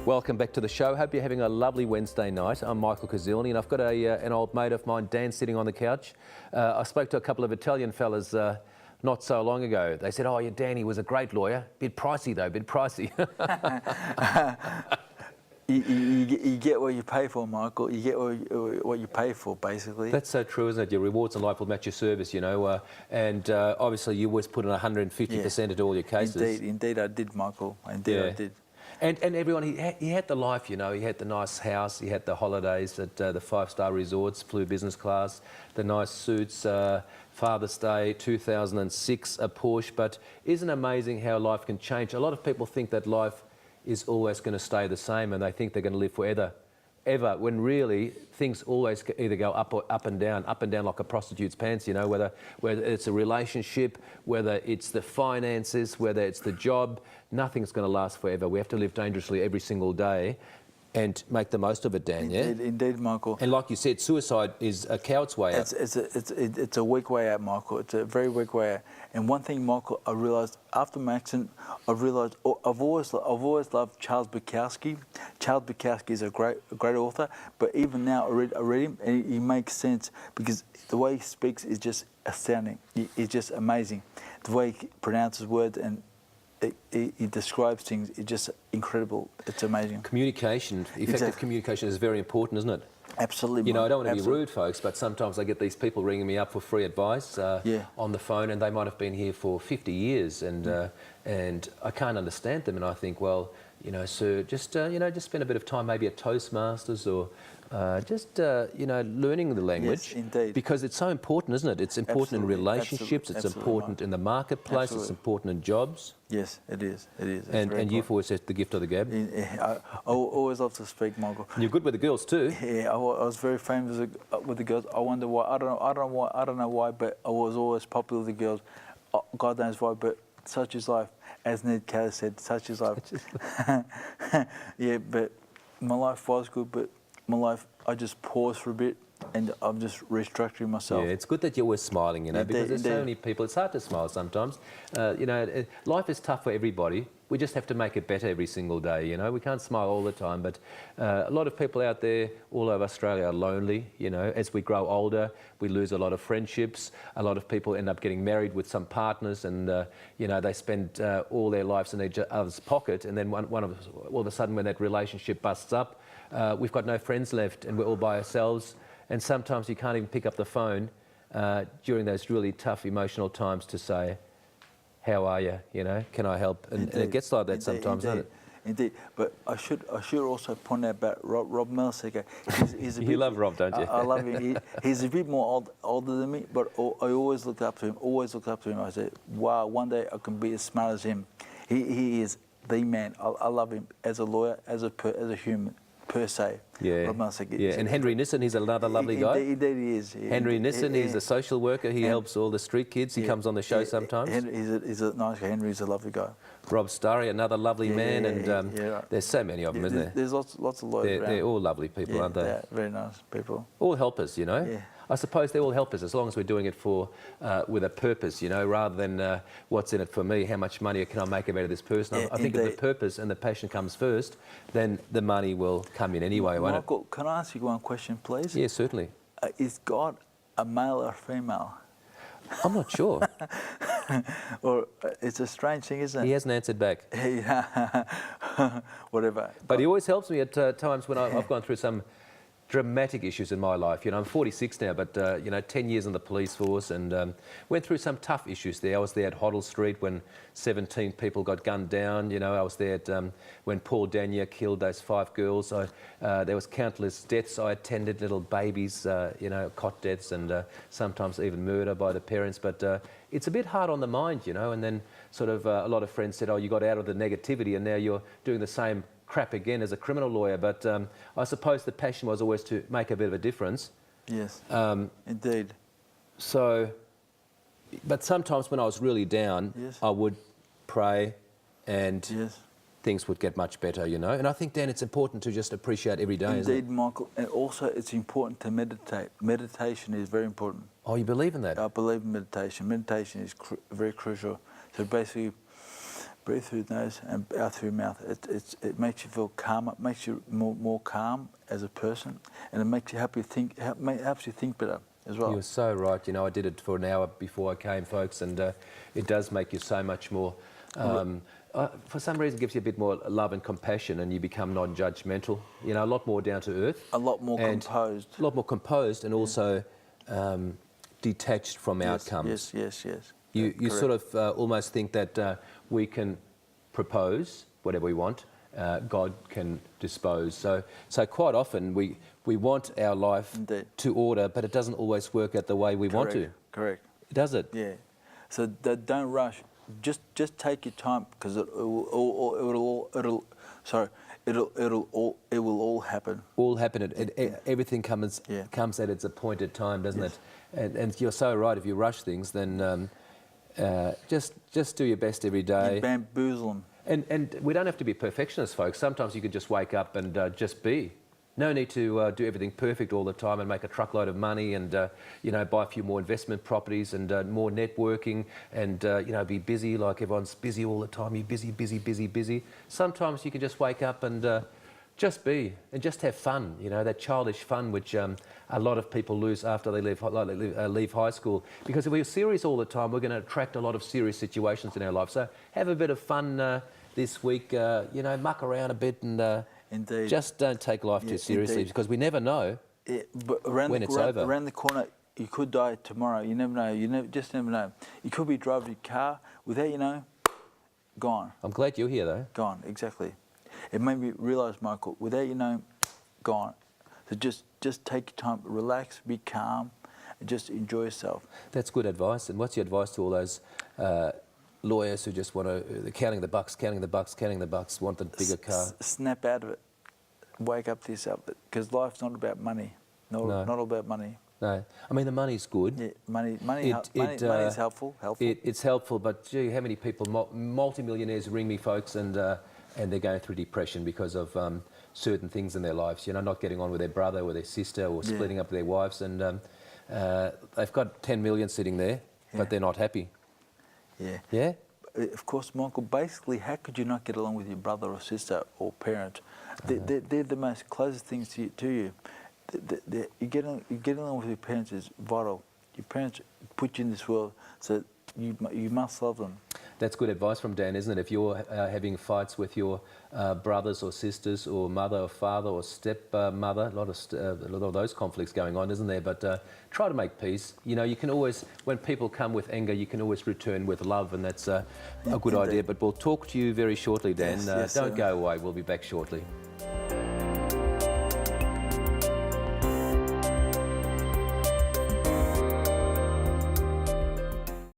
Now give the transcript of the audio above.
Welcome back to the show. Hope you're having a lovely Wednesday night. I'm Michael Kuzilny, and I've got an old mate of mine, Dan, sitting on the couch. I spoke to a couple of Italian fellas not so long ago. They said, "Oh, yeah, Danny was a great lawyer. Bit pricey though, bit pricey." You get what you pay for, Michael. You get what you pay for, basically. That's so true, isn't it? Your rewards in life will match your service, you know. And obviously, you always put in 150% into all your cases. Indeed, I did, Michael. Indeed, I did. And everyone, he had the life, you know. He had the nice house, he had the holidays at the 5-star resorts, flew business class, the nice suits, Father's Day, 2006, a Porsche. But isn't it amazing how life can change? A lot of people think that life is always going to stay the same, and they think they're going to live forever, when really things always either go up and down like a prostitute's pants, you know, whether it's a relationship, whether it's the finances, whether it's the job, nothing's going to last forever. We have to live dangerously every single day and make the most of it, Dan, Indeed, Michael. And like you said, suicide is a coward's way out. It's a weak way out, Michael. It's a very weak way out. And one thing, Michael, I realised after my accident, I've always loved Charles Bukowski. Charles Bukowski is a great author, but even now I read him, and he makes sense because the way he speaks is just astounding. It's just amazing. The way he pronounces words and he describes things, it's just incredible. It's amazing. Communication, effective communication is very important, isn't it? Absolutely. You know, I don't want to be rude, folks, but sometimes I get these people ringing me up for free advice on the phone, and they might have been here for 50 years, and I can't understand them, and I think, well, you know, sir, just spend a bit of time maybe at Toastmasters or learning the language. Yes, indeed. Because it's so important, isn't it? It's important in relationships, it's important in the marketplace, it's important in jobs. Yes, it is. And you've always had the gift of the gab. I always love to speak, Michael. And you're good with the girls too. Yeah, I was very famous with the girls. I wonder why. I don't know why, but I was always popular with the girls. God knows why, but such is life. As Ned Kelly said, such is life. Yeah, but my life was good, but my life, I just paused for a bit and I'm just restructuring myself. Yeah, it's good that you're always smiling, you know, because there's so many people. It's hard to smile sometimes. You know, life is tough for everybody. We just have to make it better every single day, you know. We can't smile all the time, but a lot of people out there all over Australia are lonely, you know. As we grow older, we lose a lot of friendships. A lot of people end up getting married with some partners and, you know, they spend all their lives in each other's pocket, and then all of a sudden when that relationship busts up, we've got no friends left and we're all by ourselves. And sometimes you can't even pick up the phone during those really tough emotional times to say, how are you? You know, can I help? And it gets like that sometimes, doesn't it? Indeed, but I should also point out about Rob Melsicker. You love Rob, don't you? I love him. He's a bit more older than me, but I always looked up to him. I said, wow, one day I can be as smart as him. He is the man. I love him as a lawyer, as a human. Per se. Yeah. And Henry Nissen, he's another lovely guy. Indeed he is. Henry Nissen, he's a social worker. He helps all the street kids. He comes on the show sometimes. He's a nice guy. Henry's a lovely guy. Rob Starry, another lovely man, and there's so many of them, isn't there? There's lots of lawyers around. They're all lovely people, aren't they? They're very nice people. All helpers, you know. Yeah. I suppose they all help us as long as we're doing it with a purpose, you know, rather than what's in it for me, how much money can I make out of this person. I think if the purpose and the passion comes first, then the money will come in anyway, won't it? Michael, can I ask you one question, please? Yeah, certainly. Is God a male or female? I'm not sure. Or it's a strange thing, isn't it? He hasn't answered back. Whatever. But he always helps me at times when I've gone through some dramatic issues in my life. You know, I'm 46 now, but, you know, 10 years in the police force and went through some tough issues there. I was there at Hoddle Street when 17 people got gunned down. You know, I was there at, when Paul Danier killed those 5 girls. There was countless deaths I attended, little babies, you know, cot deaths and sometimes even murder by the parents. But it's a bit hard on the mind, you know, and then sort of a lot of friends said, oh, you got out of the negativity and now you're doing the same crap again as a criminal lawyer, but I suppose the passion was always to make a bit of a difference. Yes, indeed. So, but sometimes when I was really down, I would pray and things would get much better, you know. And I think, Dan, it's important to just appreciate every day, isn't it? Indeed, Michael. And also it's important to meditate. Meditation is very important. Oh, you believe in that? I believe in meditation. Meditation is very crucial. So basically, breathe through the nose and out through your mouth. It makes you feel calmer, it makes you more calm as a person, and it makes you helps you think better as well. You're so right. You know, I did it for an hour before I came, folks, and it does make you so much more. For some reason, it gives you a bit more love and compassion, and you become non-judgmental. You know, a lot more down to earth. A lot more composed. A lot more composed, and also detached from outcomes. Yes. You sort of almost think that we can propose whatever we want. God can dispose. So quite often we want our life to order, but it doesn't always work out the way we want to. Correct. Does it? Yeah. So don't rush. Just take your time, because it will all happen. All happen. Everything comes at its appointed time, doesn't it? And you're so right. If you rush things, then just do your best every day. You bamboozle them. And we don't have to be perfectionists, folks. Sometimes you can just wake up and just be. No need to do everything perfect all the time and make a truckload of money and buy a few more investment properties and more networking and be busy like everyone's busy all the time. You're busy. Sometimes you can just wake up and just be and just have fun. You know, that childish fun which a lot of people lose after they leave high school. Because if we're serious all the time, we're going to attract a lot of serious situations in our life. So have a bit of fun this week. Muck around a bit and. Indeed. Just don't take life too seriously, because we never know but when it's over. Around the corner, you could die tomorrow. You never know. You never know. You could be driving your car without gone. I'm glad you're here, though. Gone, exactly. It made me realise, Michael, without gone. So just take your time, relax, be calm, and just enjoy yourself. That's good advice. And what's your advice to all those lawyers who just want to counting the bucks, want the bigger car? Snap out of it. Wake up to yourself, because life's not about money. No, not all about money. No, I mean the money's good. Yeah, money is helpful. It's helpful, but gee, how many people, multi-millionaires, ring me, folks, and they're going through depression because of certain things in their lives. Not getting on with their brother or their sister, or splitting up with their wives, and they've got 10 million sitting there, but they're not happy. Yeah. Yeah? Of course, Michael, basically, how could you not get along with your brother or sister or parent? They're the most closest things to you. You getting along with your parents is vital. Your parents put you in this world, so you must love them. That's good advice from Dan, isn't it? If you're having fights with your brothers or sisters or mother or father or stepmother, a lot of those conflicts going on, isn't there? But try to make peace. You can always, when people come with anger, you can always return with love, and that's a good idea. But we'll talk to you very shortly, Dan. Yes, don't go away. We'll be back shortly.